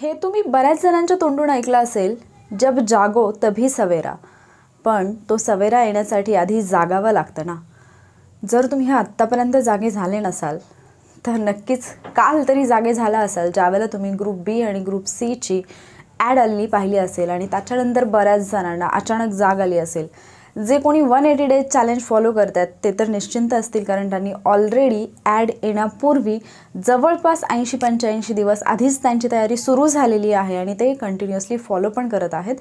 हे तुम्ही बऱ्याच जणांच्या तोंडून ऐकलं असेल, जब जागो तभी सवेरा. पण तो सवेरा येण्यासाठी आधी जागावं लागतं ना. जर तुम्ही आत्तापर्यंत जागे झाले नसाल तर नक्कीच काल तरी जागे झाला असाल, ज्यावेळेला तुम्ही ग्रुप बी आणि ग्रुप सीची ॲड आलेली पाहिली असेल आणि त्याच्यानंतर बऱ्याच जणांना अचानक जाग आली असेल. जे कोणी 180 डेज चॅलेंज फॉलो करतात ते तर निश्चिंत असतील, कारण त्यांनी ऑलरेडी ॲड येण्यापूर्वी जवळपास 80-85 दिवस आधीच त्यांची तयारी सुरू झालेली आहे आणि ते कंटिन्युअसली फॉलो पण करत आहेत.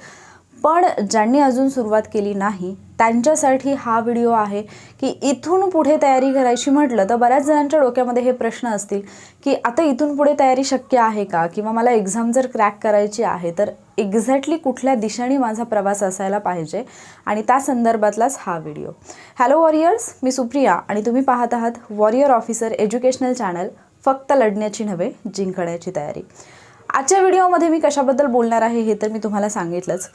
पण ज्यांनी अजून सुरुवात केली नाही त्यांच्यासाठी हा व्हिडिओ आहे की इथून पुढे तयारी करायची म्हटलं तर बऱ्याच जणांच्या डोक्यामध्ये हे प्रश्न असतील की आता इथून पुढे तयारी शक्य आहे का, किंवा मला एक्झाम जर क्रॅक करायची आहे तर एक्झॅक्टली कुठल्या दिशेने माझा प्रवास असायला पाहिजे, आणि त्या संदर्भातलाच हा व्हिडिओ. हॅलो वॉरियर्स, मी सुप्रिया आणि तुम्ही पाहत आहात वॉरियर ऑफिसर एज्युकेशनल चॅनल. फक्त लढण्याची नव्हे, जिंकण्याची तयारी. आजच्या व्हिडिओमध्ये मी कशाबद्दल बोलणार आहे हे तर मी तुम्हाला सांगितलंच.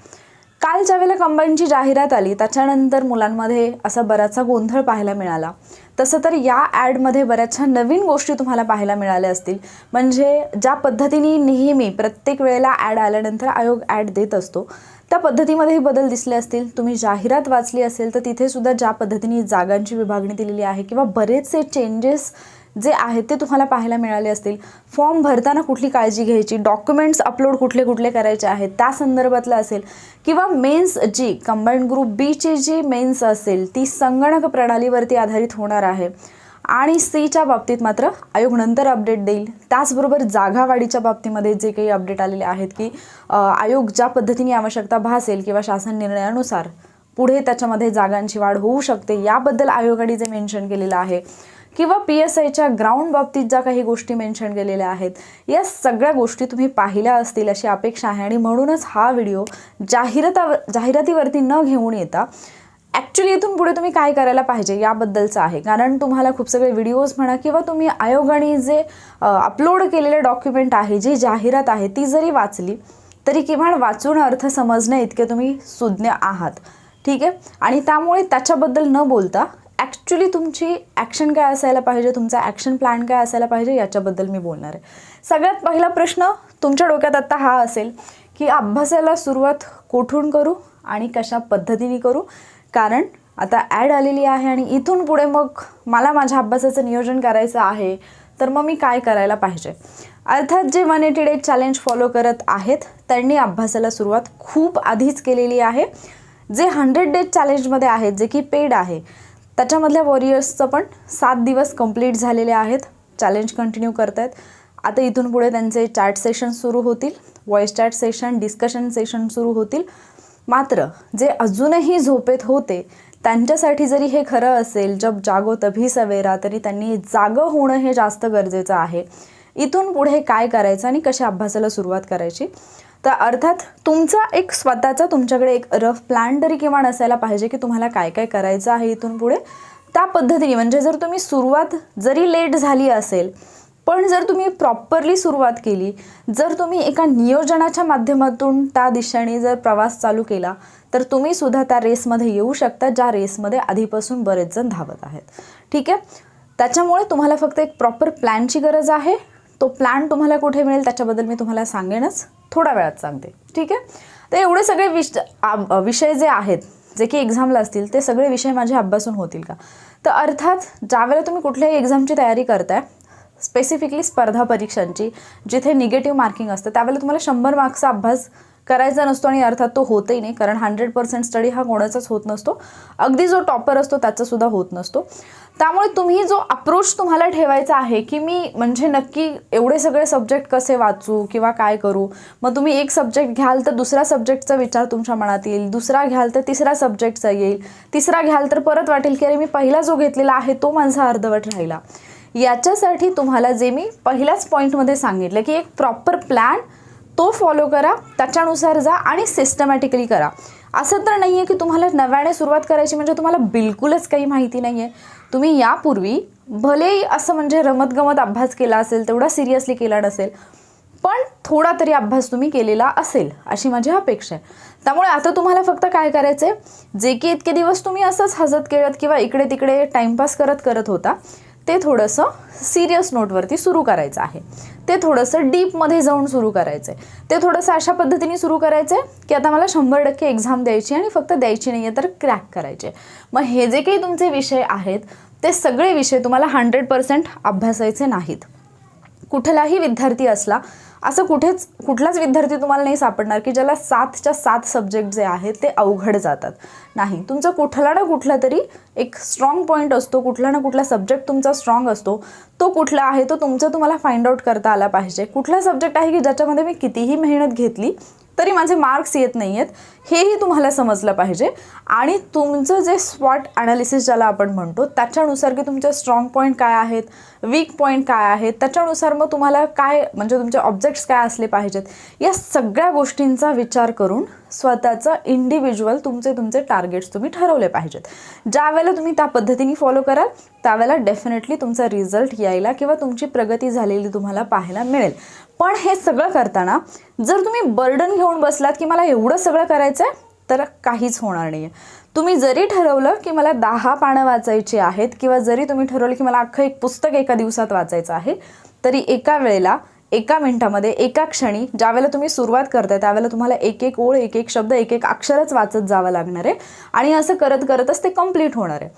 काल ज्यावेळेला कंबाईनची जाहिरात आली त्याच्यानंतर मुलांमध्ये असा बराचसा गोंधळ पाहायला मिळाला. तसं तर या ॲडमध्ये बऱ्याचशा नवीन गोष्टी तुम्हाला पाहायला मिळाल्या असतील. म्हणजे ज्या पद्धतीने नेहमी प्रत्येक वेळेला ॲड आल्यानंतर आयोग ॲड देत असतो त्या पद्धतीमध्येही बदल दिसले असतील. तुम्ही जाहिरात वाचली असेल तर तिथे सुद्धा ज्या पद्धतीने जागांची विभागणी दिलेली आहे किंवा बरेचसे चेंजेस जे आहेत ते तुम्हाला पाहायला मिळाले असतील. फॉर्म भरताना कुठली काळजी घ्यायची, डॉक्युमेंट्स अपलोड कुठले कुठले करायचे आहेत त्या संदर्भातलं असेल, किंवा मेन्स जी कंबाईंड ग्रुप बीची जी मेन्स असेल ती संगणक प्रणालीवरती आधारित होणार आहे. आणि सीच्या बाबतीत मात्र आयोग नंतर अपडेट देईल. त्याचबरोबर जागावाढीच्या बाबतीमध्ये जे काही अपडेट आलेले आहेत की आयोग ज्या पद्धतीने आवश्यकता भासेल किंवा शासन निर्णयानुसार पुढे त्याच्यामध्ये जागांची वाढ होऊ शकते याबद्दल आयोगाने जे मेन्शन केलेलं आहे, किंवा PSIच्या ग्राउंड बाबतीत ज्या काही गोष्टी मेन्शन केलेल्या आहेत, या सगळ्या गोष्टी तुम्ही पाहिल्या असतील अशी अपेक्षा आहे. आणि म्हणूनच हा व्हिडिओ जाहिरातीवरती न घेऊन येता ॲक्च्युली इथून पुढे तुम्ही काय करायला पाहिजे याबद्दलचं आहे. कारण तुम्हाला खूप सगळे व्हिडिओज म्हणा किंवा तुम्ही आयोगाने जे अपलोड केलेले डॉक्युमेंट आहे, जी जाहिरात आहे ती जरी वाचली तरी किमान वाचून अर्थ समजणे इतके तुम्ही सुज्ञ आहात. ठीक आहे. आणि त्यामुळे त्याच्याबद्दल न बोलता ॲक्च्युली तुमची ॲक्शन काय असायला पाहिजे, तुमचा ॲक्शन प्लॅन काय असायला पाहिजे याच्याबद्दल मी बोलणार आहे. सगळ्यात पहिला प्रश्न तुमच्या डोक्यात आत्ता हा असेल की अभ्यासाला सुरुवात कुठून करू आणि कशा पद्धतीने करू. कारण आता ॲड आलेली आहे आणि इथून पुढे मग मला माझ्या अभ्यासाचं नियोजन करायचं आहे, तर मग मी काय करायला पाहिजे. अर्थात जे 180 डेज चॅलेंज फॉलो करत आहेत त्यांनी अभ्यासाला सुरुवात खूप आधीच केलेली आहे. जे 100 डेज चॅलेंजमध्ये आहेत, जे की पेड आहे, त्याच्यामधल्या वॉरियर्सचं पण 7 दिवस कंप्लीट झालेले आहेत, चॅलेंज कंटिन्यू करत आहेत. आता इथून पुढे त्यांचे चॅट सेशन सुरू होतील, voice chat session, discussion session सुरू होतील. मात्र जे अजूनही झोपेत होते त्यांच्यासाठी जरी हे खरं असेल जब जागो तभी सवेरा, तरी त्यांनी जागं होणं हे जास्त गरजेचं आहे. इथून पुढे काय करायचं आणि कशा अभ्यासाला सुरुवात करायची, तर अर्थात तुमचा एक स्वतःचा तुमच्याकडे एक रफ प्लॅन तरी किमान असायला पाहिजे की तुम्हाला काय काय करायचं आहे इथून पुढे. त्या पद्धतीने म्हणजे जर तुम्ही सुरुवात जरी लेट झाली असेल पण जर तुम्ही प्रॉपरली सुरुवात केली, जर तुम्ही एका नियोजनाच्या माध्यमातून त्या दिशेने जर प्रवास चालू केला तर तुम्ही सुद्धा त्या रेसमध्ये येऊ शकता ज्या रेसमध्ये आधीपासून बरेच जण धावत आहेत. ठीक आहे. त्याच्यामुळे तुम्हाला फक्त एक प्रॉपर प्लॅनची गरज आहे. तो प्लॅन तुम्हाला कुठे मिळेल त्याच्याबद्दल मी तुम्हाला सांगेनच, थोड्या वेळात सांगते. ठीक आहे. तर एवढे सगळे विषय जे आहेत जे की एक्झामला असतील ते सगळे विषय माझे अभ्यासून होतील का, तर अर्थात ज्यावेळेला तुम्ही कुठल्याही एक्झामची तयारी करताय, स्पेसिफिकली स्पर्धा परीक्षांची जिथे निगेटिव्ह मार्किंग असतं, त्यावेळेला तुम्हाला 100 मार्क्सचा अभ्यास करायचा नसतो आणि अर्थात तो होतही नाही, कारण 100% स्टडी हा कोणाचाच होत नसतो. अगदी जो टॉपर असतो त्याचासुद्धा होत नसतो. त्यामुळे तुम्ही जो अप्रोच तुम्हाला ठेवायचा आहे की मी म्हणजे नक्की एवढे सगळे सब्जेक्ट कसे वाचू किंवा काय करू, मग तुम्ही एक सब्जेक्ट घ्याल तर दुसऱ्या सब्जेक्टचा विचार तुमच्या मनात येईल, दुसरा घ्याल तर तिसऱ्या सब्जेक्टचा येईल, तिसरा घ्याल तर परत वाटेल की अरे मी पहिला जो घेतलेला आहे तो माझा अर्धवट राहिला. याच्यासाठी तुम्हाला जे मी पहिल्याच पॉईंटमध्ये सांगितलं की एक प्रॉपर प्लॅन तो फॉलो करा, त्याच्यानुसार जा आणि सिस्टमॅटिकली करा. असं तर नाही आहे की तुम्हाला नव्याने सुरुवात करायची म्हणजे तुम्हाला बिलकुलच काही माहिती नाही आहे. तुम्ही यापूर्वी भलेही असं म्हणजे रमतगमत अभ्यास केला असेल, तेवढा सिरियसली केला नसेल, पण थोडा तरी अभ्यास तुम्ही केलेला असेल अशी माझी अपेक्षा आहे. त्यामुळे आता तुम्हाला फक्त काय करायचं आहे, जे की इतके दिवस तुम्ही असंच हसत खेळत किंवा इकडे तिकडे टाईमपास करत होता ते थोडंसं सिरियस नोटवरती सुरू करायचं आहे, ते थोडंसं डीपमध्ये जाऊन सुरू करायचं आहे, ते थोडंसं अशा पद्धतीने सुरू करायचं आहे की आता मला 100% एक्झाम द्यायची आणि फक्त द्यायची नाही आहे तर क्रॅक करायचे. मग हे जे काही तुमचे विषय आहेत ते सगळे विषय तुम्हाला 100% अभ्यासायचे नाहीत. कुठलाही विद्यार्थी असला, असं कुठलाच विद्यार्थी तुम्हाला नाही सापडणार की ज्याला 7च्या 7 सब्जेक्ट जे आहेत ते अवघड जातात. नाही, तुमचा कुठला ना कुठला तरी एक स्ट्रॉंग पॉईंट असतो, कुठला ना कुठला सब्जेक्ट तुमचा स्ट्रॉंग असतो. तो कुठला आहे तो तुम्हाला फाइंड आउट करता आला पाहिजे. कुठला सब्जेक्ट आहे की ज्याच्यामध्ये मी कितीही मेहनत घेतली तरी माझे मार्क्स येत नाही आहेत, हेही तुम्हाला समजलं पाहिजे. आणि तुमचं जे स्वॉट ॲनालिसिस ज्याला आपण म्हणतो त्याच्यानुसार की तुमचे स्ट्रॉंग पॉईंट काय आहेत, वीक पॉईंट काय आहेत, त्याच्यानुसार मग तुम्हाला काय म्हणजे तुमचे ऑब्जेक्ट्स काय असले पाहिजेत, या सगळ्या गोष्टींचा विचार करून स्वतःचं इंडिव्हिज्युअल तुमचे टार्गेट्स तुम्ही ठरवले पाहिजेत. ज्या वेळेला तुम्ही त्या पद्धतीने फॉलो कराल त्यावेळेला डेफिनेटली तुमचा रिझल्ट यायला किंवा तुमची प्रगती झालेली तुम्हाला पाहायला मिळेल. पण हे सगळं करताना जर तुम्ही बर्डन घेऊन बसलात की मला एवढं सगळं करायचं आहे तर काहीच होणार नाही आहे. तुम्ही जरी ठरवलं की मला 10 पानं वाचायची आहेत किंवा जरी तुम्ही ठरवलं की मला अख्खं एक पुस्तक एका दिवसात वाचायचं आहे, तरी एका वेळेला, एका मिनिटामध्ये, एका क्षणी ज्यावेळेला तुम्ही सुरुवात करताय त्यावेळेला तुम्हाला एक एक ओळ, एक एक शब्द, एक एक अक्षरच वाचत जावं लागणार आहे आणि असं करत करतच ते कंप्लीट होणार आहे.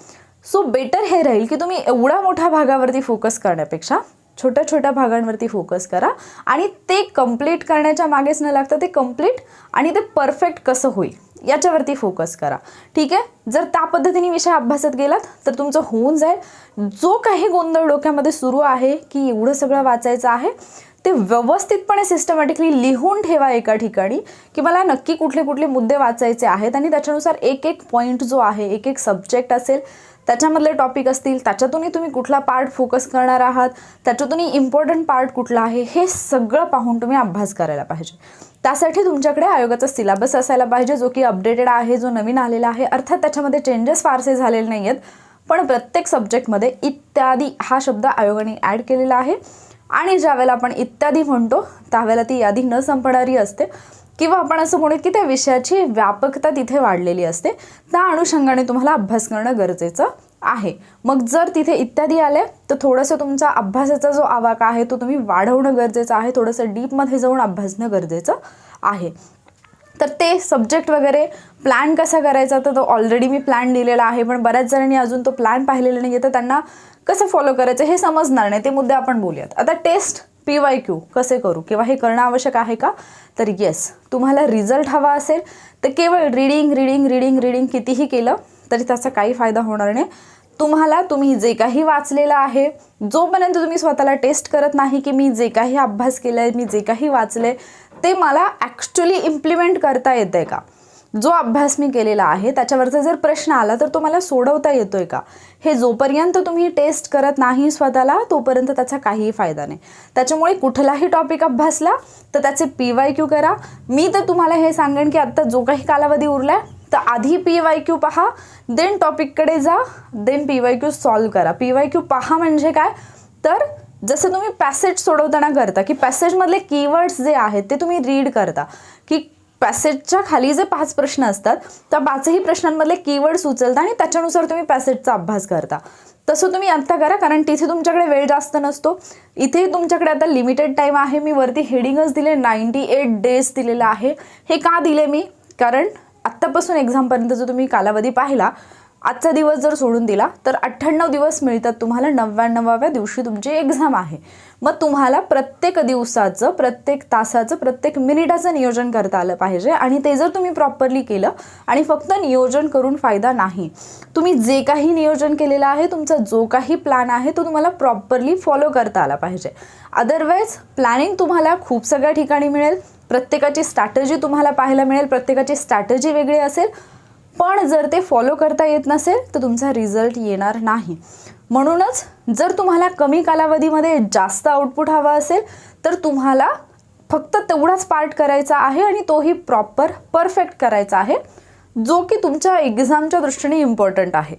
सो बेटर हे राहील की तुम्ही एवढ्या मोठ्या भागावरती फोकस करण्यापेक्षा छोट्या छोट्या भागांवरती फोकस करा आणि ते कंप्लीट करण्याच्या मागेच न लागतं ते कंप्लीट आणि ते परफेक्ट कसं होईल याच्यावरती फोकस करा. ठीक आहे, जर त्या पद्धतीने विषय अभ्यासात गेलात तर तुमचं होऊन जाईल. जो काही गोंधळ डोक्यामध्ये सुरू आहे की एवढं सगळं वाचायचं आहे ते व्यवस्थितपणे सिस्टमॅटिकली लिहून ठेवा एका ठिकाणी की मला नक्की कुठले कुठले मुद्दे वाचायचे आहेत आणि त्याच्यानुसार एक एक पॉईंट जो आहे, एक एक सब्जेक्ट असेल त्याच्यामधले टॉपिक असतील त्याच्यातूनही तुम्ही कुठला पार्ट फोकस करणार आहात, त्याच्यातूनही इम्पॉर्टंट पार्ट कुठला आहे हे सगळं पाहून तुम्ही अभ्यास करायला पाहिजे. त्यासाठी तुमच्याकडे आयोगाचा सिलेबस असायला पाहिजे जो की अपडेटेड आहे, जो नवीन आलेला आहे. अर्थात त्याच्यामध्ये चेंजेस फारसे झालेले नाही आहेत, पण प्रत्येक सब्जेक्टमध्ये इत्यादी हा शब्द आयोगाने ॲड केलेला आहे आणि ज्यावेळेला आपण इत्यादी म्हणतो त्यावेळेला ती यादी न संपणारी असते किंवा आपण असं म्हणू की त्या विषयाची व्यापकता तिथे वाढलेली असते. त्या अनुषंगाने तुम्हाला अभ्यास करणं गरजेचं आहे. मग जर तिथे इत्यादी आले तर थोडंसं तुमचा अभ्यासाचा जो आवाका आहे तो तुम्ही वाढवणं गरजेचं आहे, थोडंसं डीपमध्ये जाऊन अभ्यासणं गरजेचं आहे. तर ते सब्जेक्ट वगैरे प्लॅन कसा करायचा तर तो ऑलरेडी मी प्लॅन दिलेला आहे, पण बऱ्याच जणांनी अजून तो प्लॅन पाहिलेला नाही आहे तर त्यांना कसं फॉलो करायचं हे समजणार नाही. ते मुद्दे आपण बोलूयात. आता टेस्ट PYQ कसे करू किंवा हे करणं आवश्यक आहे का, तर येस, तुम्हाला रिझल्ट हवा असेल तर केवळ रीडिंग कितीही केलं तरी त्याचा काही फायदा होणार नाही. तुम्ही जे काही वाचलेलं आहे, जोपर्यंत तुम्ही स्वतःला टेस्ट करत नाही की मी जे काही अभ्यास केला आहे, मी जे काही वाचले ते मला ॲक्च्युली इम्प्लिमेंट करता येतं आहे का, जो अभ्यास मी केलेला आहे त्याच्यावरचा जर प्रश्न आला तर तो मला सोडवता येतोय का, हे जोपर्यंत तुम्ही टेस्ट करत नाही स्वतःला तोपर्यंत त्याचा काहीही फायदा नाही. त्याच्यामुळे कुठलाही टॉपिक अभ्यासला तर त्याचे PYQ करा. मी तर तुम्हाला हे सांगेन की आत्ता जो काही कालावधी उरला आहे तर आधी PYQ पहा, देन टॉपिककडे जा, देन PYQ सॉल्व करा. PYQ पहा म्हणजे काय तर जसं तुम्ही पॅसेज सोडवताना करता की पॅसेजमधले कीवर्ड्स जे आहेत ते तुम्ही रीड करता की पॅसेजच्या खाली जे 5 प्रश्न असतात त्या 5ही प्रश्नांमधले कीवर्ड्स उचलता आणि त्याच्यानुसार तुम्ही पॅसेजचा अभ्यास करता. तसं तुम्ही आत्ता करा, कारण तिथे तुमच्याकडे वेळ जास्त नसतो. इथे तुमच्याकडे आता लिमिटेड टाईम आहे. मी वरती हेडिंगच दिले 98 डेज दिलेलं आहे. हे का दिले मी, कारण आत्तापासून एक्झामपर्यंत जो तुम्ही कालावधी पाहिला, आजचा दिवस जर सोडून दिला तर 98 दिवस मिळतात तुम्हाला. 99व्या दिवशी तुमची एक्झाम आहे. मग तुम्हाला प्रत्येक दिवसाचं, प्रत्येक तासाचं, प्रत्येक मिनिटाचं नियोजन करता आलं पाहिजे आणि ते जर तुम्ही प्रॉपरली केलं आणि फक्त नियोजन करून फायदा नाही. तुम्ही जे काही नियोजन केलेलं आहे, तुमचा जो काही प्लॅन आहे तो तुम्हाला प्रॉपरली फॉलो करता आला पाहिजे. अदरवाईज प्लॅनिंग तुम्हाला खूप सगळ्या ठिकाणी मिळेल, प्रत्येकाची स्ट्रॅटेजी तुम्हाला पाहायला मिळेल, प्रत्येकाची स्ट्रॅटेजी वेगळी असेल, पण जर ते फॉलो करता येत नसेल तर तुमचा रिझल्ट येणार नाही. म्हणूनच जर तुम्हाला कमी कालावधीमध्ये जास्त आउटपुट हवा असेल तर तुम्हाला फक्त तेवढाच पार्ट करायचा आहे आणि तोही परफेक्ट करायचा आहे, जो की तुमच्या एक्झामच्या दृष्टीने इम्पॉर्टंट आहे.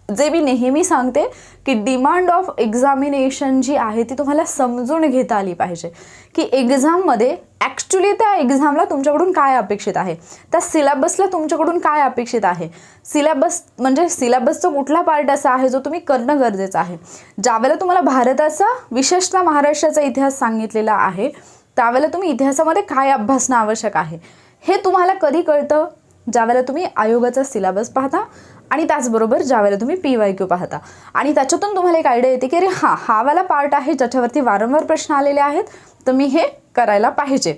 जे मी नेहमी सांगते की डिमांड ऑफ एक्झामिनेशन जी आहे ती तुम्हाला समजून घेता आली पाहिजे, की एक्झाममध्ये ॲक्च्युली त्या एक्झामला तुमच्याकडून काय अपेक्षित आहे, त्या सिलेबसला तुमच्याकडून काय अपेक्षित आहे. सिलेबस म्हणजे सिलेबसचा कुठला पार्ट असा आहे जो तुम्ही करणं गरजेचं आहे. ज्यावेळेला तुम्हाला भारताचा विशेषतः महाराष्ट्राचा इतिहास सांगितलेला आहे त्यावेळेला तुम्ही इतिहासामध्ये काय अभ्यासणं आवश्यक आहे हे तुम्हाला कधी कळतं, ज्यावेळेला तुम्ही आयोगाचा सिलेबस पाहता आणि त्याचबरोबर ज्यावेळेला तुम्ही PYQ पाहता आणि त्याच्यातून तुम्हाला एक आयडिया येते की अरे हा वाला पार्ट आहे ज्याच्यावरती वारंवार प्रश्न आलेले आहेत तर मी हे करायला पाहिजे.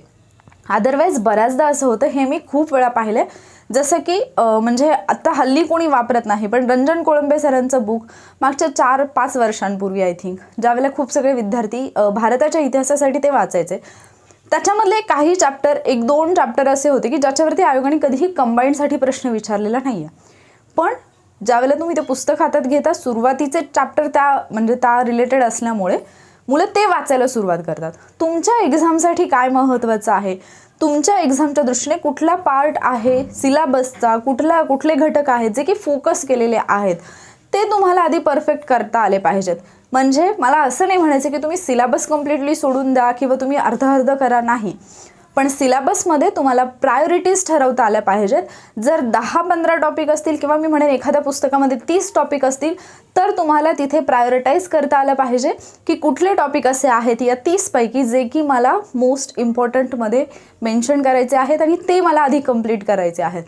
अदरवाईज बऱ्याचदा असं होतं, हे मी खूप वेळा पाहिलं आहे, जसं की म्हणजे आत्ता हल्ली कोणी वापरत नाही पण रंजन कोळंबे सरांचं बुक मागच्या 4-5 वर्षांपूर्वी आय थिंक ज्यावेळेला खूप सगळे विद्यार्थी भारताच्या इतिहासासाठी ते वाचायचे, त्याच्यामधले काही चॅप्टर 1-2 चॅप्टर असे होते की ज्याच्यावरती आयोगाने कधीही कंबाईंडसाठी प्रश्न विचारलेला नाही आहे. पण ज्यावेळेला तुम्ही ते पुस्तक हातात घेता सुरुवातीचे चॅप्टर त्या रिलेटेड असल्यामुळे मुलं ते वाचायला सुरुवात करतात. तुमच्या एक्झामसाठी काय महत्त्वाचं आहे, तुमच्या एक्झामच्या दृष्टीने कुठला पार्ट आहे सिलेबसचा, कुठले घटक आहेत जे की फोकस केलेले आहेत ते तुम्हाला आधी परफेक्ट करता आले पाहिजेत. म्हणजे मला असं नाही म्हणायचं की तुम्ही सिलेबस कम्प्लिटली सोडून द्या किंवा तुम्ही अर्ध करा, नाही. पण सिलेबसमध्ये तुम्हाला प्रायोरिटीज ठरवता आल्या पाहिजेत. जर 10-15 टॉपिक असतील किंवा मी म्हणेन एखाद्या पुस्तकामध्ये 30 टॉपिक असतील तर तुम्हाला तिथे प्रायोरिटाईज करता आलं पाहिजे की कुठले टॉपिक असे आहेत या 30 पैकी जे की मला मोस्ट इम्पॉर्टंटमध्ये मेन्शन करायचे आहेत आणि ते मला आधी कंप्लीट करायचे आहेत.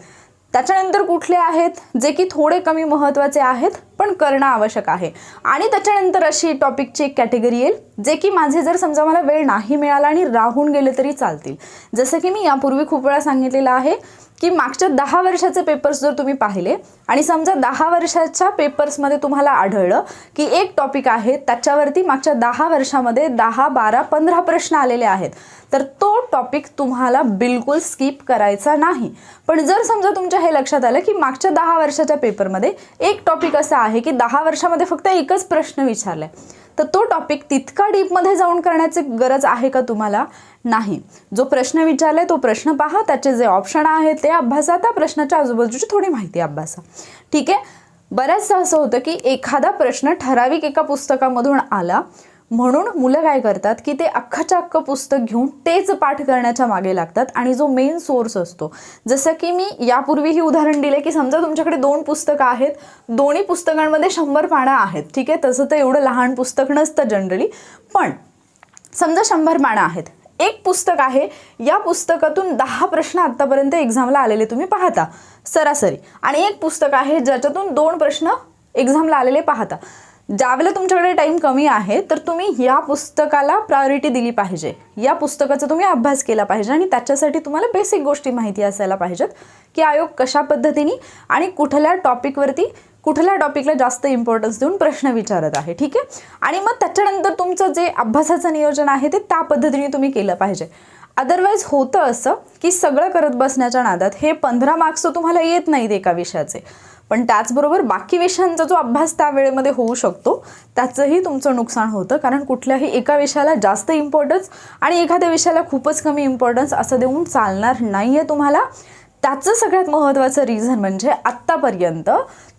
त्याच्यानंतर कुठले आहेत जे की थोडे कमी महत्त्वाचे आहेत पण करणं आवश्यक आहे. आणि त्याच्यानंतर अशी टॉपिकची एक कॅटेगरी येईल जे की माझे जर समजा मला वेळ नाही मिळाला आणि राहून गेले तरी चालतील. जसं की मी यापूर्वी खूप वेळा सांगितलेलं आहे की मागच्या 10 वर्षाचे पेपर्स जर तुम्ही पाहिले आणि समजा 10 वर्षाच्या पेपर्समध्ये तुम्हाला आढळलं की एक टॉपिक आहे त्याच्यावरती मागच्या 10 वर्षामध्ये 10, 12, 15 प्रश्न आलेले आहेत तर तो टॉपिक तुम्हाला बिलकुल स्किप करायचा नाही. पण जर समजा तुमच्या हे लक्षात आलं की मागच्या 10 वर्षाच्या पेपरमध्ये एक टॉपिक असा आहे की 10 वर्षामध्ये फक्त एकच प्रश्न विचारलाय तर तो टॉपिक तितका डीपमध्ये जाऊन करण्याची गरज आहे का तुम्हाला, नाही. जो प्रश्न विचारलाय तो प्रश्न पहा, त्याचे जे ऑप्शन आहेत ते अभ्यासा, त्या प्रश्नाच्या आजूबाजूची थोडी माहिती अभ्यासा. ठीक आहे. बऱ्याचदा असं होतं की एखादा प्रश्न ठराविक एका पुस्तकामधून आला म्हणून मुलं काय करतात की ते अख्खाच्या अख्खं पुस्तक घेऊन तेच पाठ करण्याच्या मागे लागतात आणि जो मेन सोर्स असतो, जसं की मी यापूर्वीही उदाहरण दिले की समजा तुमच्याकडे 2 पुस्तकं आहेत, दोन्ही पुस्तकांमध्ये 100 पानं आहेत. ठीक आहे, तसं तर एवढं लहान पुस्तक नसतं जनरली, पण समजा 100 पानं आहेत. एक पुस्तक आहे, या पुस्तकातून 10 प्रश्न आत्तापर्यंत एक्झामला आलेले तुम्ही पाहता सरासरी, आणि एक पुस्तक आहे ज्याच्यातून 2 प्रश्न एक्झामला आलेले पाहता. ज्यावेळेला तुमच्याकडे टाईम कमी आहे तर तुम्ही या पुस्तकाला प्रायोरिटी दिली पाहिजे, या पुस्तकाचा तुम्ही अभ्यास केला पाहिजे आणि त्याच्यासाठी तुम्हाला बेसिक गोष्टी माहिती असायला पाहिजेत की आयोग कशा पद्धतीने आणि कुठल्या टॉपिकला जास्त इम्पॉर्टन्स देऊन प्रश्न विचारत आहे. ठीक आहे. आणि मग त्याच्यानंतर तुमचं जे अभ्यासाचं नियोजन आहे ते त्या पद्धतीने तुम्ही केलं पाहिजे. अदरवाईज होतं असं की सगळं करत बसण्याच्या नादात हे 15 मार्क्स तर तुम्हाला येत नाहीत एका विषयाचे, पण त्याचबरोबर बाकी विषयांचा जो अभ्यास त्या वेळेमध्ये होऊ शकतो त्याचंही तुमचं नुकसान होतं, कारण कुठल्याही एका विषयाला जास्त इम्पॉर्टन्स आणि एखाद्या विषयाला खूपच कमी इम्पॉर्टन्स असं देऊन चालणार नाही आहे तुम्हाला. त्याचं सगळ्यात महत्त्वाचं रिझन म्हणजे आत्तापर्यंत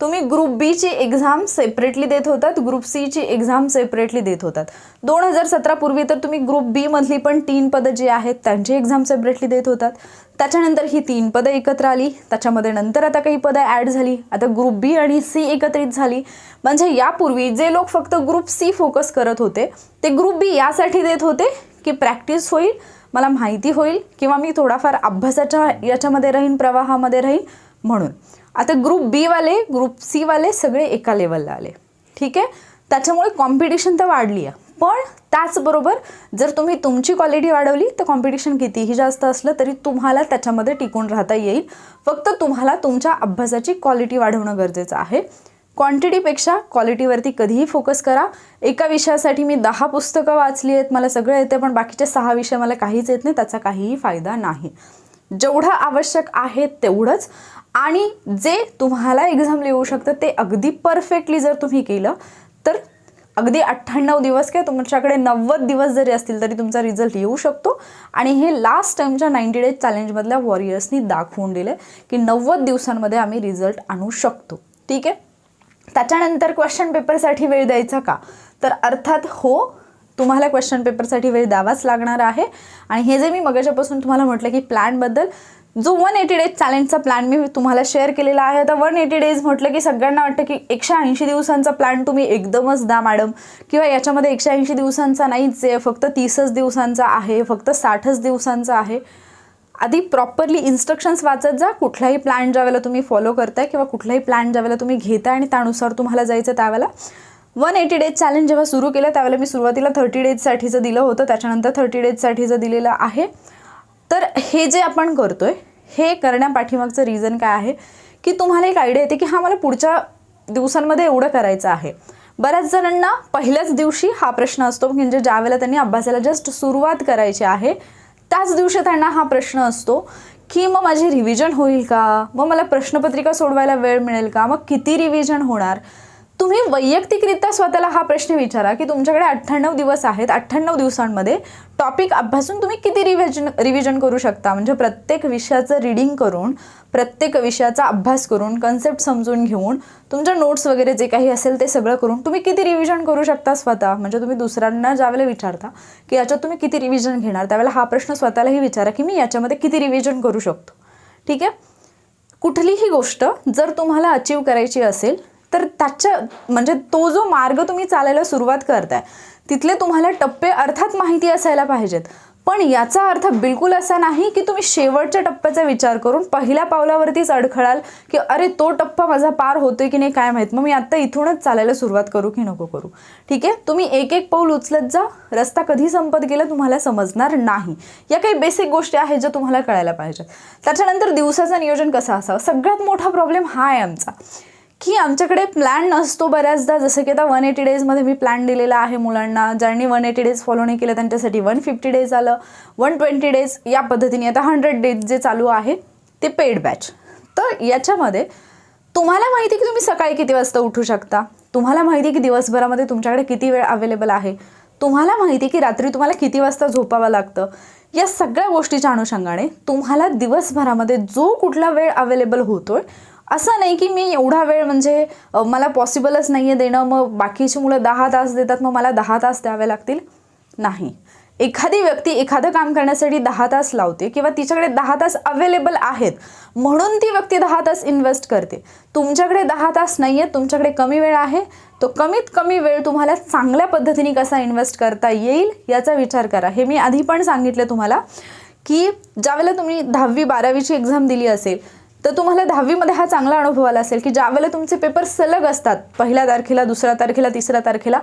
तुम्ही ग्रुप बी ची एक्झाम सेपरेटली देत होतात, ग्रुप सी ची एक्झाम सेपरेटली देत होतात. 2017 पूर्वी तर तुम्ही ग्रुप बी मधली पण 3 पदं जी आहेत त्यांची एक्झाम सेपरेटली देत होतात. त्याच्यानंतर ही 3 पदं एकत्र आली, त्याच्यामध्ये नंतर आता काही पदं ॲड झाली, आता ग्रुप बी आणि सी एकत्रित झाली. म्हणजे यापूर्वी जे लोक फक्त ग्रुप सी फोकस करत होते ते ग्रुप बी यासाठी देत होते की प्रॅक्टिस होईल, मला माहिती होईल किंवा मी थोडाफार अभ्यासाच्या याच्यामध्ये राहीन, प्रवाहामध्ये राहीन म्हणून. आता ग्रुप बी वाले, ग्रुप सी वाले सगळे एका लेवलला आले. ठीक आहे. त्याच्यामुळे कॉम्पिटिशन तर वाढली आहे, पण त्याचबरोबर जर तुम्ही तुमची क्वालिटी वाढवली तर कॉम्पिटिशन कितीही जास्त असलं तरी तुम्हाला त्याच्यामध्ये टिकून राहता येईल. फक्त तुम्हाला तुमच्या अभ्यासाची क्वालिटी वाढवणं गरजेचं आहे. क्वांटिटीपेक्षा क्वालिटीवरती कधीही फोकस करा. एका विषयासाठी मी 10 पुस्तकं वाचली आहेत, मला सगळं येते, पण बाकीचे 6 विषय मला काहीच येत नाही, त्याचा काहीही फायदा नाही. जेवढं आवश्यक आहे तेवढंच, आणि जे तुम्हाला एक्झाम येऊ शकतं ते अगदी परफेक्टली जर तुम्ही केलं तर अगदी 98 दिवस किंवा तुमच्याकडे 90 दिवस जरी असतील तरी तुमचा रिझल्ट येऊ शकतो. आणि हे लास्ट टाईमच्या 90 डेज चॅलेंजमधल्या वॉरियर्सनी दाखवून दिले की 90 दिवसांमध्ये आम्ही रिझल्ट आणू शकतो. ठीक आहे. त्याच्यानंतर क्वेश्चन पेपरसाठी वेळ द्यायचा का, तर अर्थात हो, तुम्हाला क्वेश्चन पेपरसाठी वेळ द्यावाच लागणार आहे. आणि हे जे मी मगाच्यापासून तुम्हाला म्हटलं की प्लॅनबद्दल, जो 180 डेज चॅलेंजचा प्लॅन मी तुम्हाला शेअर केलेला आहे. आता 180 डेज म्हटलं की सगळ्यांना वाटतं की 180 दिवसांचा प्लॅन तुम्ही एकदमच द्या मॅडम, किंवा याच्यामध्ये 180 दिवसांचा नाहीच आहे, फक्त 30च दिवसांचा आहे, फक्त 60च दिवसांचा आहे. आधी प्रॉपरली इन्स्ट्रक्शन्स वाचत जा. कुठलाही प्लॅन ज्यावेळेला तुम्ही फॉलो करताय किंवा कुठलाही प्लॅन ज्यावेळेला तुम्ही घेताय आणि त्यानुसार तुम्हाला जायचं, त्यावेळेला 180 डेज चॅलेंज जेव्हा सुरू केलं त्यावेळेला मी सुरुवातीला 30 डेजसाठीचं दिलं होतं, त्याच्यानंतर 30 डेजसाठीचं दिलेलं आहे. तर हे जे आपण करतोय हे करण्यापाठीमागचं रिझन काय आहे की तुम्हाला एक आयडिया येते की हा मला पुढच्या दिवसांमध्ये एवढं करायचं आहे. बऱ्याच जणांना पहिल्याच दिवशी हा प्रश्न असतो, म्हणजे ज्यावेळेला त्यांनी अभ्यासाला जस्ट सुरुवात करायची आहे त्याच दिवशी त्यांना हा प्रश्न असतो की मग माझी रिव्हिजन होईल का, मग मला प्रश्नपत्रिका सोडवायला वेळ मिळेल का, मग किती रिव्हिजन होणार. तुम्ही वैयक्तिकरित्या स्वतःला हा प्रश्न विचारा की तुमच्याकडे 98 दिवस आहेत, 98 दिवसांमध्ये टॉपिक अभ्यासून तुम्ही किती रिव्हिजन करू शकता. म्हणजे प्रत्येक विषयाचं रीडिंग करून, प्रत्येक विषयाचा अभ्यास करून, कन्सेप्ट समजून घेऊन, तुमच्या नोट्स वगैरे जे काही असेल ते सगळं करून तुम्ही किती रिव्हिजन करू शकता स्वतः. म्हणजे तुम्ही दुसऱ्यांना ज्यावेळेला विचारता की याच्यात तुम्ही किती रिव्हिजन घेणार, त्यावेळेला हा प्रश्न स्वतःलाही विचारा की मी याच्यामध्ये किती रिव्हिजन करू शकतो. ठीक आहे. कुठलीही गोष्ट जर तुम्हाला अचीव करायची असेल तर त्याच्या म्हणजे तो जो मार्ग तुम्ही चालायला सुरुवात करताय तिथले तुम्हाला टप्पे अर्थात माहिती असायला पाहिजेत. पण याचा अर्थ बिलकुल असा नाही की तुम्ही शेवटच्या टप्प्याचा विचार करून पहिल्या पावलावरतीच अडखळाल की अरे तो टप्पा माझा पार होतोय की नाही काय माहीत, मग मी आत्ता इथूनच चालायला सुरुवात करू की नको करू. ठीक आहे. तुम्ही एक एक पाऊल उचलत जा. रस्ता कधी संपत गेला तुम्हाला समजणार नाही. या काही बेसिक गोष्टी आहेत ज्या तुम्हाला कळायला पाहिजेत. त्याच्यानंतर दिवसाचं नियोजन कसं असावं. सगळ्यात मोठा प्रॉब्लेम हा आहे आमचा की आमच्याकडे प्लॅन नसतो बऱ्याचदा. जसं की आता 180 डेजमध्ये मी प्लॅन दिलेला आहे मुलांना. ज्यांनी 180 डेज फॉलो नाही केलं त्यांच्यासाठी 150 डेज आलं, 120 डेज या पद्धतीने. आता 100 डेज जे चालू आहे ते पेड बॅच. तर याच्यामध्ये तुम्हाला माहिती की तुम्ही सकाळी किती वाजता उठू शकता, तुम्हाला माहिती की दिवसभरामध्ये तुमच्याकडे किती वेळ अवेलेबल आहे, तुम्हाला माहिती की रात्री तुम्हाला किती वाजता झोपावं लागतं. या सगळ्या गोष्टीच्या अनुषंगाने तुम्हाला दिवसभरामध्ये जो कुठला वेळ अवेलेबल होतोय, असं नाही की मी एवढा वेळ म्हणजे मला पॉसिबलच नाही आहे देणं, मग बाकीची मुलं 10 तास देतात मग मला 10 तास द्यावे लागतील. नाही. एखादी व्यक्ती एखादं काम करण्यासाठी 10 तास लावते किंवा तिच्याकडे 10 तास अवेलेबल आहेत म्हणून ती व्यक्ती 10 तास इन्व्हेस्ट करते. तुमच्याकडे 10 तास नाही आहेत, तुमच्याकडे कमी वेळ आहे, तो कमीत कमी वेळ तुम्हाला चांगल्या पद्धतीने कसा इन्व्हेस्ट करता येईल याचा विचार करा. हे मी आधी पण सांगितलं तुम्हाला की ज्यावेळेला तुम्ही 10वी 12वीची एक्झाम दिली असेल तर तुम्हाला 10वीमध्ये हा चांगला अनुभव आला असेल की ज्यावेळेला तुमचे पेपर सलग असतात, 1 तारखेला, 2 तारखेला, 3 तारखेला,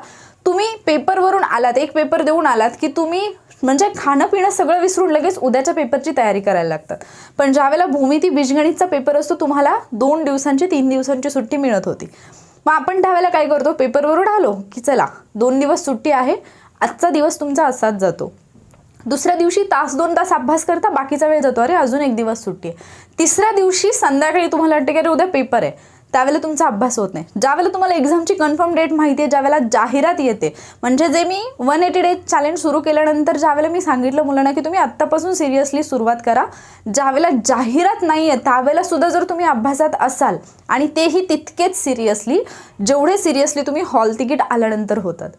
तुम्ही पेपरवरून आलात, एक पेपर देऊन आलात की तुम्ही म्हणजे खाणं पिणं सगळं विसरून लगेच उद्याच्या पेपरची तयारी करायला लागतात. पण ज्यावेळेला भूमिती बीजगणितचा पेपर असतो तुम्हाला 2 दिवसांची 3 दिवसांची सुट्टी मिळत होती. मग आपण त्यावेळेला काय करतो, पेपरवरून आलो की चला 2 दिवस सुट्टी आहे, आजचा दिवस तुमचा असाच जातो. दुसऱ्या दिवशी 1-2 तास अभ्यास करता, बाकीचा वेळ जातो, अरे अजून एक दिवस सुट्टी आहे. तिसऱ्या दिवशी संध्याकाळी तुम्हाला वाटतं की अरे उद्या पेपर आहे, त्यावेळेला तुमचा अभ्यास होत नाही. ज्यावेळेला तुम्हाला एक्झामची कन्फर्म डेट माहिती आहे, ज्यावेळेला जाहिरात येते, म्हणजे जे मी 180 डेज चॅलेंज सुरू केल्यानंतर ज्यावेळेला मी सांगितलं मुलांना की तुम्ही आत्तापासून सिरियसली सुरुवात करा, ज्यावेळेला जाहिरात नाही आहे त्यावेळेला सुद्धा जर तुम्ही अभ्यासात असाल आणि तेही तितकेच सिरियसली जेवढे सिरियसली तुम्ही हॉल तिकीट आल्यानंतर होतात,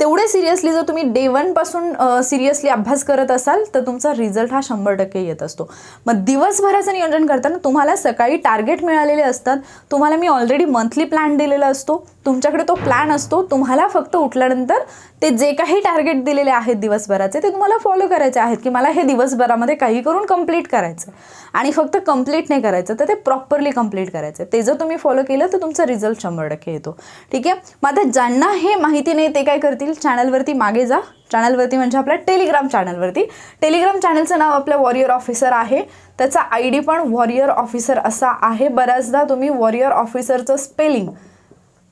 तेवढे सिरियसली जर तुम्ही डे 1 पासून सिरियसली अभ्यास करत असाल तर तुमचा रिझल्ट हा 100% येत असतो. मग दिवसभराचं नियोजन करताना तुम्हाला सकाळी टार्गेट मिळालेले असतात, तुम्हाला मी ऑलरेडी मंथली प्लॅन दिलेला असतो, तुमच्याकडे तो प्लॅन असतो. तुम्हाला फक्त उठल्यानंतर ते जे काही टार्गेट दिलेले आहेत दिवसभराचे ते तुम्हाला फॉलो करायचे आहेत की मला हे दिवसभरामध्ये काही करून कंप्लीट करायचं. आणि फक्त कंप्लीट नाही करायचं तर ते प्रॉपरली कंप्लीट करायचं. ते जर तुम्ही फॉलो केलं तर तुमचा रिझल्ट 100% येतो. ठीक आहे. मग आता ज्यांना हे माहिती नाही ते काय करतील, चॅनलवरती मागे जा. चॅनलवरती म्हणजे आपल्या टेलिग्राम चॅनलवरती. टेलिग्राम चॅनलचं नाव आपलं वॉरियर ऑफिसर आहे, त्याचा ID पण वॉरियर ऑफिसर असा आहे. बऱ्याचदा तुम्ही वॉरियर ऑफिसरचं स्पेलिंग,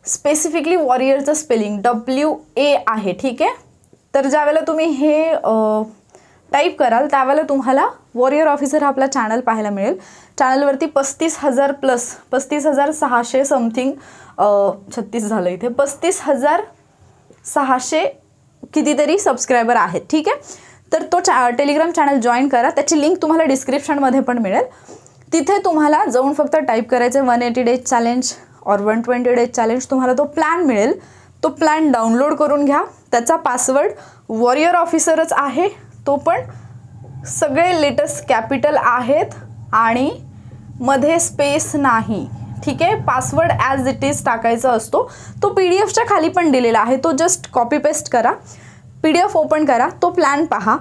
स्पेसिफिकली वॉरियरचं स्पेलिंग WA आहे. ठीक आहे. तर ज्यावेळेला तुम्ही हे टाईप कराल त्यावेळेला तुम्हाला वॉरियर ऑफिसर हा आपला चॅनल पाहायला मिळेल. चॅनलवरती 35,000+ 35,600 समथिंग 36 झालं इथे, 35,600 कितीतरी सबस्क्रायबर आहेत. ठीक आहे. तर तो टेलिग्राम चॅनल जॉईन करा, त्याची लिंक तुम्हाला डिस्क्रिप्शनमध्ये पण मिळेल. तिथे तुम्हाला जाऊन फक्त टाईप करायचं 180 डेज चॅलेंज और 120 डेज चॅलेंज तुम्हाला तो प्लॅन मिळेल. तो प्लॅन डाउनलोड करून घ्या. त्याचा पासवर्ड वॉरियर ऑफिसरच आहे, तो पण सगळे लेटेस्ट कॅपिटल आहेत आणि मध्ये स्पेस नाही. ठीक आहे, पासवर्ड ॲज इट इज टाकायचा असतो. तो PDF च्या खाली पण दिलेला आहे, तो जस्ट कॉपी पेस्ट करा, PDF ओपन करा, तो प्लॅन पहा.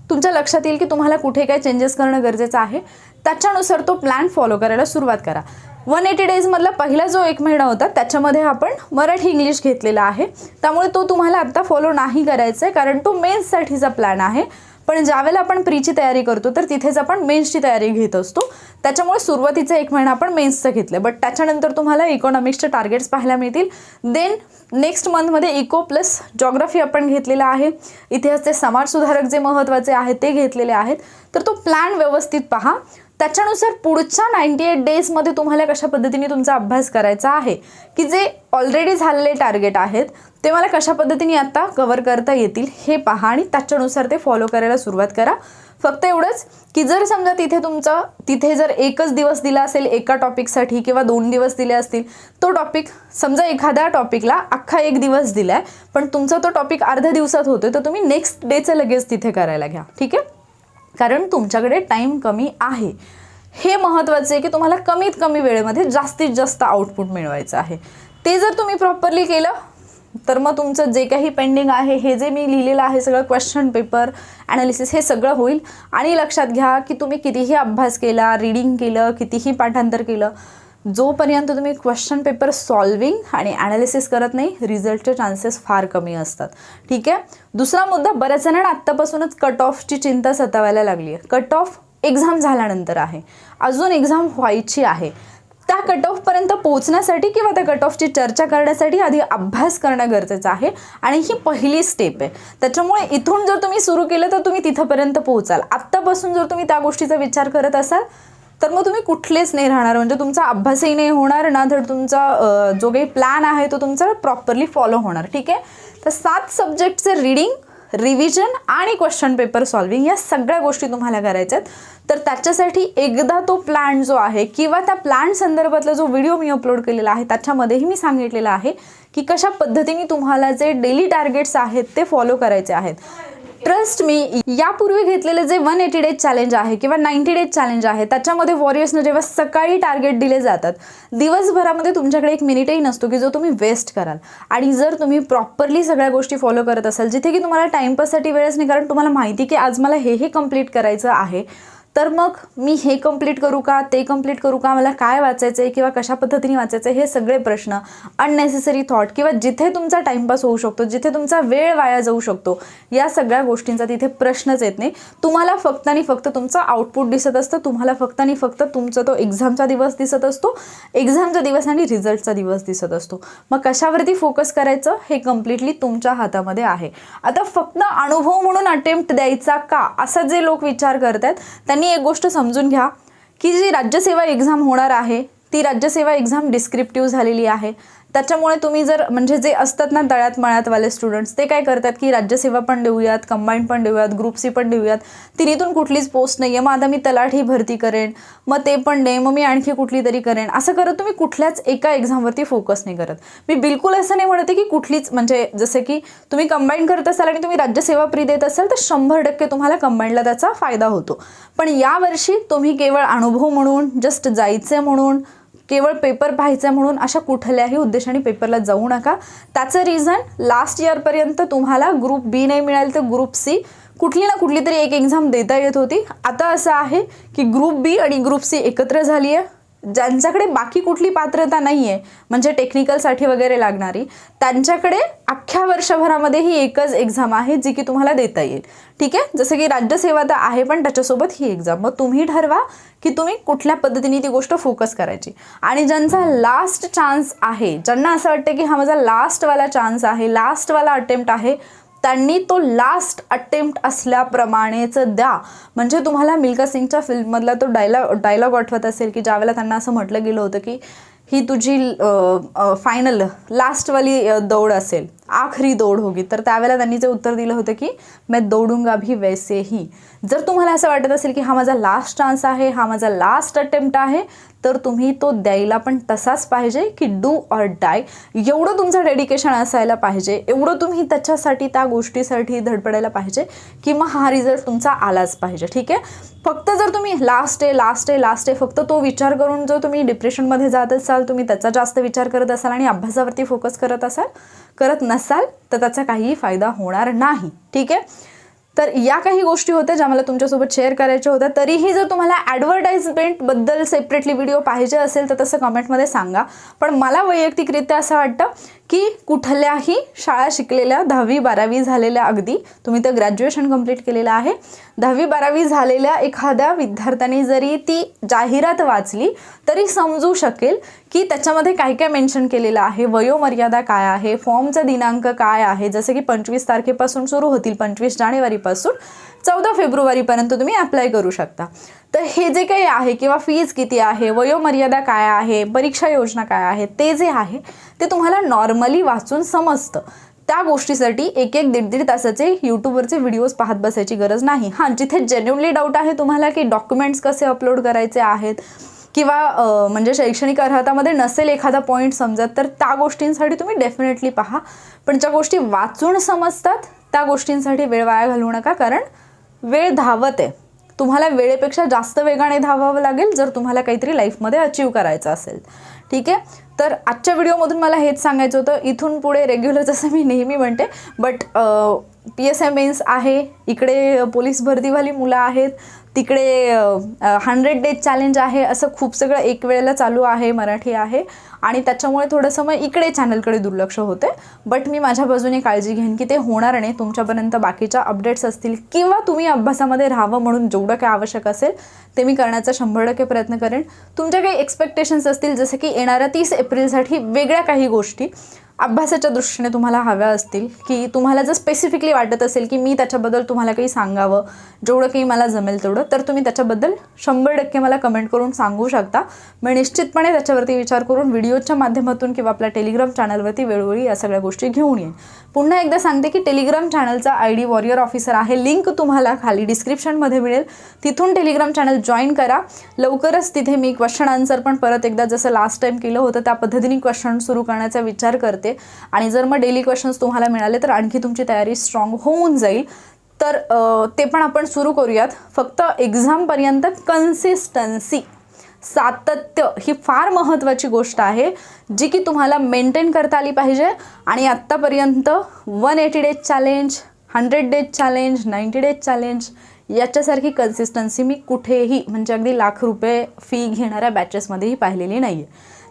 तुमच्या लक्षात येईल की तुम्हाला कुठे काय चेंजेस करणं गरजेचं आहे. त्याच्यानुसार तो प्लॅन फॉलो करायला सुरुवात करा. 180 डेजमधला पहिला जो 1 महिना होता त्याच्यामध्ये आपण मराठी इंग्लिश घेतलेला आहे, त्यामुळे तो तुम्हाला आत्ता फॉलो नाही करायचा आहे, कारण तो मेन्ससाठीचा प्लॅन आहे. पण ज्यावेळेला आपण प्रीची तयारी करतो तर तिथेच आपण मेन्सची तयारी घेत असतो. त्याच्यामुळे सुरुवातीचा 1 महिना आपण मेन्सचं घेतलं, बट त्याच्यानंतर तुम्हाला इकॉनॉमिक्सचे टार्गेट्स पाहायला मिळतील. देन नेक्स्ट मंथमध्ये इको प्लस जॉग्राफी आपण घेतलेला आहे. इतिहासचे समाजसुधारक जे महत्त्वाचे आहेत ते घेतलेले आहेत. तर तो प्लॅन व्यवस्थित पहा. त्याच्यानुसार पुढच्या 98 डेजमध्ये तुम्हाला कशा पद्धतीने तुमचा अभ्यास करायचा आहे, की जे ऑलरेडी झालेले टार्गेट आहेत ते मला कशा पद्धतीने आता कव्हर करता येतील हे पहा आणि त्याच्यानुसार ते फॉलो करायला सुरुवात करा. फक्त एवढंच की जर समजा तिथे जर एकच दिवस दिला असेल एका टॉपिकसाठी किंवा 2 दिवस दिले असतील, तो टॉपिक समजा एखाद्या टॉपिकला अख्खा 1 दिवस दिलाय पण तुमचा तो टॉपिक अर्ध्या दिवसात होतोय, तर तुम्ही नेक्स्ट डेचं लगेच तिथे करायला घ्या. ठीक आहे, कारण तुमच्याकडे टाईम कमी आहे. हे महत्त्वाचं आहे की तुम्हाला कमीत कमी वेळेमध्ये जास्तीत जास्त आउटपुट मिळवायचं आहे. ते जर तुम्ही प्रॉपरली केलं तर मग तुमचं जे काही पेंडिंग आहे, हे जे मी लिहिलेलं आहे सगळं क्वेश्चन पेपर ॲनालिसिस हे सगळं होईल. आणि लक्षात घ्या की तुम्ही कितीही अभ्यास केला, रीडिंग केलं, कितीही पाठांतर केलं, जोपर्यंत तुम्ही क्वेश्चन पेपर सॉल्विंग आणि ॲनालिसिस करत नाही, रिझल्टचे चान्सेस फार कमी असतात. ठीक आहे. दुसरा मुद्दा, बऱ्याच जणांना आत्तापासूनच कट ऑफची चिंता सतावायला लागली आहे. कट ऑफ एक्झाम झाल्यानंतर आहे, अजून एक्झाम व्हायची आहे. त्या कट ऑफपर्यंत पोहोचण्यासाठी किंवा त्या कट ऑफची चर्चा करण्यासाठी आधी अभ्यास करणं गरजेचं आहे आणि ही पहिली स्टेप आहे. त्याच्यामुळे इथून जर तुम्ही सुरू केलं तर तुम्ही तिथंपर्यंत पोहोचाल. आत्तापासून जर तुम्ही त्या गोष्टीचा विचार करत असाल तर मग तुम्ही कुठलेच नाही राहणार, म्हणजे तुमचा अभ्यासही नाही होणार ना, तर तुमचा जो काही प्लॅन आहे तो तुमचा प्रॉपरली फॉलो होणार. ठीक आहे. तर 7 सब्जेक्टचे रीडिंग, रिव्हिजन आणि क्वेश्चन पेपर सॉल्विंग या सगळ्या गोष्टी तुम्हाला करायच्या आहेत. तर त्याच्यासाठी एकदा तो प्लॅन जो आहे किंवा त्या प्लॅन संदर्भातला जो व्हिडिओ मी अपलोड केलेला आहे त्याच्यामध्येही मी सांगितलेलं आहे की कशा पद्धतीने तुम्हाला जे डेली टार्गेट्स आहेत ते फॉलो करायचे आहेत. ट्रस्ट मी, यापूर्वी घेतलेले जे 180 डेज चॅलेंज आहे किंवा 90 डेज चॅलेंज आहे त्याच्यामध्ये वॉरियर्सनं जेव्हा सकाळी टार्गेट दिले जातात, दिवसभरामध्ये तुमच्याकडे 1 मिनिटही नसतो की जो तुम्ही वेस्ट कराल. आणि जर तुम्ही प्रॉपरली सगळ्या गोष्टी फॉलो करत असाल, जिथे की तुम्हाला टाईमपाससाठी वेळच नाही, कारण तुम्हाला माहिती की आज मला हे कंप्लीट करायचं आहे, तर मग मी हे कंप्लीट करू का, ते कंप्लीट करू का, मला काय वाचायचं आहे किंवा कशा पद्धतीने वाचायचं आहे, हे सगळे प्रश्न, अननेसेसरी थॉट किंवा जिथे तुमचा टाईमपास होऊ शकतो, जिथे तुमचा वेळ वाया जाऊ शकतो, या सगळ्या गोष्टींचा तिथे प्रश्नच येत नाही. तुम्हाला फक्त आणि फक्त तुमचा आउटपुट दिसत असतं. तुम्हाला फक्त आणि फक्त तुमचा तो एक्झामचा दिवस दिसत असतो, एक्झामचा दिवस आणि रिझल्टचा दिवस दिसत असतो. मग कशावरती फोकस करायचं हे कम्प्लिटली तुमच्या हातामध्ये आहे. आता फक्त अनुभव म्हणून अटेम्प्ट द्यायचा का, असा जे लोक विचार करतात त्यांनी एक गोष्ट समजून घ्या की जी राज्यसेवा एक्झाम होणार आहे ती राज्यसेवा एक्झाम डिस्क्रिप्टिव्ह झालेली आहे. त्याच्यामुळे तुम्ही जर म्हणजे जे असतात ना तळ्यात मळ्यातवाले स्टुडंट्स, ते काय करतात की राज्यसेवा पण देऊयात, कंबाईंड पण देऊयात, ग्रुप सी पण देऊयात, तिन्हीतून कुठलीच पोस्ट नाही आहे, मग आता मी तलाठी भरती करेन, मग ते पण दे, मग मी आणखी कुठली तरी करेन, असं करत तुम्ही कुठल्याच एका एक्झामवरती फोकस नाही करत. मी बिलकुल असं नाही म्हणते की कुठलीच, म्हणजे जसं की तुम्ही कंबाईंड करत असाल आणि तुम्ही राज्यसेवा प्री देत असाल तर 100% तुम्हाला कंबाईंडला त्याचा फायदा होतो. पण यावर्षी तुम्ही केवळ अनुभव म्हणून, जस्ट जायचं म्हणून, केवळ पेपर पाहायचं म्हणून अशा कुठल्याही उद्देशाने पेपरला जाऊ नका. त्याचं रिझन, लास्ट इयरपर्यंत तुम्हाला ग्रुप बी नाही मिळालं तर ग्रुप सी कुठली ना कुठली तरी एक एक्झाम देता येत होती. आता असं आहे की ग्रुप बी आणि ग्रुप सी एकत्र झाली आहे. ज्यांच्याकडे बाकी कुठली पात्रता नाही आहे, म्हणजे टेक्निकलसाठी वगैरे लागणारी, त्यांच्याकडे अख्ख्या वर्षभरामध्ये ही एकच एक्झाम आहे जी की तुम्हाला देता येईल. ठीक आहे. जसं की राज्यसेवा तर आहे पण त्याच्यासोबत ही एक्झाम. मग तुम्ही ठरवा की तुम्ही कुठल्या पद्धतीने ती गोष्ट फोकस करायची. आणि ज्यांचा लास्ट चान्स आहे, ज्यांना असं वाटतं की हा माझा लास्टवाला चान्स आहे, लास्टवाला अटेम्प्ट आहे, त्यांनी तो लास्ट अटेम्प्ट असल्याप्रमाणेच द्या. म्हणजे तुम्हाला मिल्खा सिंगच्या फिल्ममधला तो डायलॉग आठवत असेल की ज्यावेळेला त्यांना असं म्हटलं गेलं होतं की ही तुझी फायनल लास्टवाली दौड असेल, आखरी दौड़ होगी. तर त्यावेळेला त्यांनी जे उत्तर दिलं होतं की मैं दौडूंगा भी वैसे ही. जर तुम्हाला असं वाटत असेल की हा माझा लास्ट चान्स आहे, हा माझा लास्ट अटेम्प्ट आहे, तर तुम्ही तो द्यायला पण तसाच पाहिजे की डू ऑर डाय. एवढं तुमचं डेडिकेशन असायला पाहिजे, एवढं तुम्ही त्याच्यासाठी त्या गोष्टीसाठी धडपडायला पाहिजे की मग हा रिझल्ट तुमचा आलाच पाहिजे. ठीक आहे. फक्त जर तुम्ही लास्ट आहे फक्त तो विचार करून जर तुम्ही डिप्रेशनमध्ये जात असाल, तुम्ही त्याचा जास्त विचार करत असाल आणि अभ्यासावरती फोकस करत नसाल तर त्याचा काहीही फायदा होणार नाही. ठीक आहे. तर या काही गोष्टी होत्या ज्या मला तुमच्यासोबत शेअर करायच्या होत्या. तरीही जर तुम्हाला ॲडव्हर्टाइजमेंटबद्दल सेपरेटली व्हिडिओ पाहिजे असेल तर तसं कमेंटमध्ये सांगा. पण मला वैयक्तिकरित्या असं वाटतं की कुठल्याही शाळा शिकलेल्या 10वी-12वी झालेल्या, अगदी तुम्ही तर ग्रॅज्युएशन कंप्लीट केलेलं आहे, 10वी-12वी झालेल्या एखाद्या विद्यार्थ्याने जरी ती जाहिरात वाचली तरी समजू शकेल की त्याच्यामध्ये काय काय मेन्शन केलेलं आहे, वयोमर्यादा काय आहे, फॉर्मचा दिनांक काय आहे. जसं की 25 तारखेपासून सुरू होतील, 25 जानेवारीपासून 14 फेब्रुवारीपर्यंत तुम्ही अप्लाय करू शकता. तर हे जे काही आहे किंवा फीज किती आहे, वयोमर्यादा काय आहे, परीक्षा योजना काय आहे, ते जे आहे ते तुम्हाला नॉर्मली वाचून समजतं. त्या गोष्टीसाठी 1-1, 1.5 तासाचे यूट्यूबवरचे व्हिडिओज पाहत बसायची गरज नाही. हां, जिथे जेन्युइनली डाऊट आहे तुम्हाला की डॉक्युमेंट्स कसे अपलोड करायचे आहेत किंवा म्हणजे शैक्षणिक अर्हतामध्ये नसेल एखादा पॉईंट समजत, तर त्या गोष्टींसाठी तुम्ही डेफिनेटली पहा. पण ज्या गोष्टी वाचून समजतात त्या गोष्टींसाठी वेळ वाया घालवू नका, कारण वेळ धावत आहे. तुम्हाला वेळेपेक्षा जास्त वेगाने धावावं लागेल जर तुम्हाला काहीतरी लाईफमध्ये अचीव करायचं असेल. ठीक आहे. तर आजच्या व्हिडिओमधून मला हेच सांगायचं होतं. इथून पुढे रेग्युलर जसं मी नेहमी म्हणते, बट PSI मेन्स आहे, इकडे पोलीस भरतीवाली मुलं आहेत, तिकडे 100 डेज चॅलेंज आहे, असं खूप सगळं एक वेळेला चालू आहे, मराठी आहे आणि त्याच्यामुळे थोडंसं मग इकडे चॅनलकडे दुर्लक्ष होते. बट मी माझ्या बाजूने काळजी घेईन की ते होणार नाही. तुमच्यापर्यंत बाकीच्या अपडेट्स असतील किंवा तुम्ही अभ्यासामध्ये राहावं म्हणून जेवढं काय आवश्यक असेल ते मी करण्याचा 100% प्रयत्न करेन. तुमच्या काही एक्सपेक्टेशन्स असतील, जसं की येणाऱ्या 30 एप्रिलसाठी वेगळ्या काही गोष्टी अभ्यासाच्या दृष्टीने तुम्हाला हव्या असतील, की तुम्हाला जर स्पेसिफिकली वाटत असेल की मी त्याच्याबद्दल तुम्हाला काही सांगावं, जेवढं काही मला जमेल तेवढं, तर तुम्ही त्याच्याबद्दल 100% मला कमेंट करून सांगू शकता. मी निश्चितपणे त्याच्यावरती विचार करून व्हिडिओच्या माध्यमातून किंवा आपल्या टेलिग्राम चॅनलवरती वेळोवेळी या सगळ्या गोष्टी घेऊन येईन. पुन्हा एकदा सांगते की टेलिग्राम चॅनलचा ID वॉरियर ऑफिसर आहे, लिंक तुम्हाला खाली डिस्क्रिप्शनमध्ये मिळेल. तिथून टेलिग्राम चॅनल जॉईन करा. लवकरच तिथे मी क्वेश्चन आन्सर पण परत एकदा जसं लास्ट टाईम केलं होतं त्या पद्धतीने क्वेश्चन सुरू करण्याचा विचार करते. आणि जर मग डेली क्वेश्चन्स तुम्हाला मिळाले तर आणखी तुमची तयारी स्ट्रॉंग होऊन जाईल. तर ते पण आपण सुरू करूयात. फक्त एक्झामपर्यंत कन्सिस्टन्सी, सातत्य ही फार महत्त्वाची गोष्ट आहे, जी की तुम्हाला मेंटेन करता आली पाहिजे. आणि आत्तापर्यंत 180 days challenge, 100 days challenge, 90 days challenge याच्यासारखी कन्सिस्टन्सी मी कुठेही, म्हणजे अगदी लाख रुपये फी घेणाऱ्या बॅचेसमध्येही पाहिलेली नाही आहे.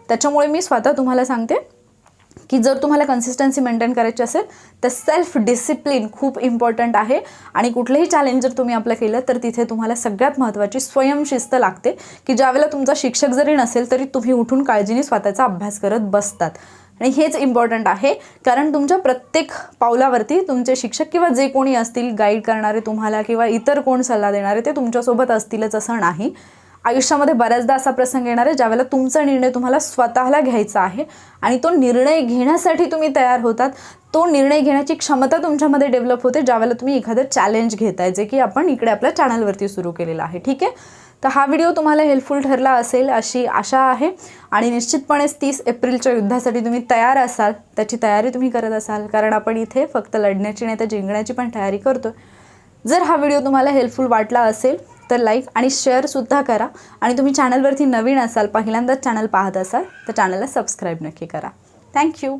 त्याच्यामुळे मी स्वतः तुम्हाला सांगते की जर तुम्हाला कन्सिस्टन्सी मेंटेन करायची असेल तर सेल्फ डिसिप्लिन खूप इम्पॉर्टंट आहे. आणि कुठलंही चॅलेंज जर तुम्ही आपलं केलं तर तिथे तुम्हाला सगळ्यात महत्त्वाची स्वयंशिस्त लागते, की ज्यावेळेला तुमचा शिक्षक जरी नसेल तरी तुम्ही उठून काळजीने स्वतःचा अभ्यास करत बसतात. आणि हेच इम्पॉर्टंट आहे, कारण तुमच्या प्रत्येक पावलावरती तुमचे शिक्षक किंवा जे कोणी असतील गाईड करणारे तुम्हाला किंवा इतर कोण सल्ला देणारे ते तुमच्यासोबत असतीलच असं नाही. आयुष्यामध्ये बऱ्याचदा असा प्रसंग येणार आहे ज्यावेळेला तुमचा निर्णय तुम्हाला स्वतःला घ्यायचा आहे आणि तो निर्णय घेण्यासाठी तुम्ही तयार होतात. तो निर्णय घेण्याची क्षमता तुमच्यामध्ये डेव्हलप होते ज्यावेळेला तुम्ही एखादं चॅलेंज घेताय, जे की आपण इकडे आपल्या चॅनलवरती सुरू केलेलं आहे. ठीक आहे. तर हा व्हिडिओ तुम्हाला हेल्पफुल ठरला असेल अशी आशा आहे. आणि निश्चितपणेच 30 एप्रिलच्या युद्धासाठी तुम्ही तयार असाल, त्याची तयारी तुम्ही करत असाल, कारण आपण इथे फक्त लढण्याची नाही तर जिंकण्याची पण तयारी करतो. जर हा व्हिडिओ तुम्हाला हेल्पफुल वाटला असेल तर लाईक आणि शेअरसुद्धा करा. आणि तुम्ही चॅनलवरती नवीन असाल, पहिल्यांदाच चॅनल पाहत असाल तर चॅनलला सबस्क्राईब नक्की करा. थँक्यू.